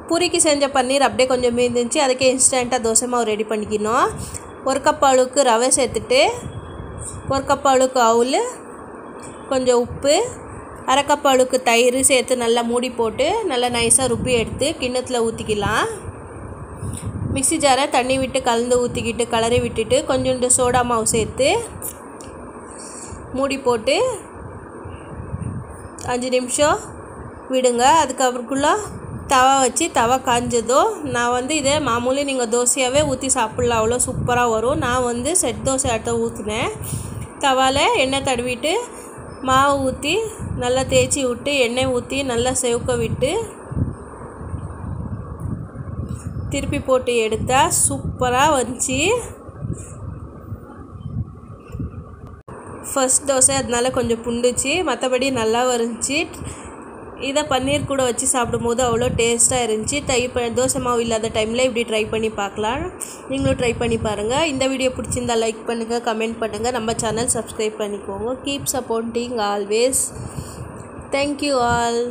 பூரிக்கு செஞ்ச பன்னீர் அப்படியே கொஞ்சம் மீந்துச்சு. அதுக்கே இன்ஸ்டண்ட்டாக தோசை மாவு ரெடி பண்ணிக்கணும். 1 கப் அளவுக்கு ரவை சேர்த்துட்டு 1 கப் அளவுக்கு அவுல், கொஞ்சம் உப்பு, 1/2 கப் அளவுக்கு தயிர் சேர்த்து நல்லா மூடி போட்டு நல்லா நைஸாக ருப்பி எடுத்து கிண்ணத்தில் ஊற்றிக்கலாம். மிக்ஸி ஜாரை தண்ணி விட்டு கலந்து ஊற்றிக்கிட்டு கலரி விட்டுட்டு கொஞ்சோண்டு சோடா மாவு சேர்த்து மூடி போட்டு 5 நிமிஷம் விடுங்க. அதுக்கப்புறக்குள்ளே தவா வச்சு தவா காஞ்சதும் நான் இதை மாமூலி நீங்கள் தோசையாகவே ஊற்றி சாப்பிட்லாம், அவ்வளோ சூப்பராக வரும். நான் செட் தோசை ஆட்ட ஊற்றினேன். தவாவில் எண்ணெய் தடவிட்டு மாவு ஊற்றி நல்லா தேய்ச்சி விட்டு எண்ணெய் ஊற்றி நல்லா செவக்க விட்டு திருப்பி போட்டு எடுத்தால் சூப்பராக வந்துச்சு. ஃபர்ஸ்ட் தோசை அதனால கொஞ்சம் புண்டுச்சு, மற்றபடி நல்லா இருந்துச்சு. இதை பன்னீர் கூட வச்சு சாப்பிடும்போது அவ்வளோ டேஸ்ட்டாக இருந்துச்சு. தோசை மாவு இல்லாத டைமில் இப்படி ட்ரை பண்ணி பார்க்கலாம். நீங்களும் ட்ரை பண்ணி பாருங்கள். இந்த வீடியோ பிடிச்சிருந்தா லைக் பண்ணுங்கள், கமெண்ட் பண்ணுங்கள், நம்ம சேனல் சப்ஸ்கிரைப் பண்ணிக்கோங்க. Keep supporting always. Thank you all.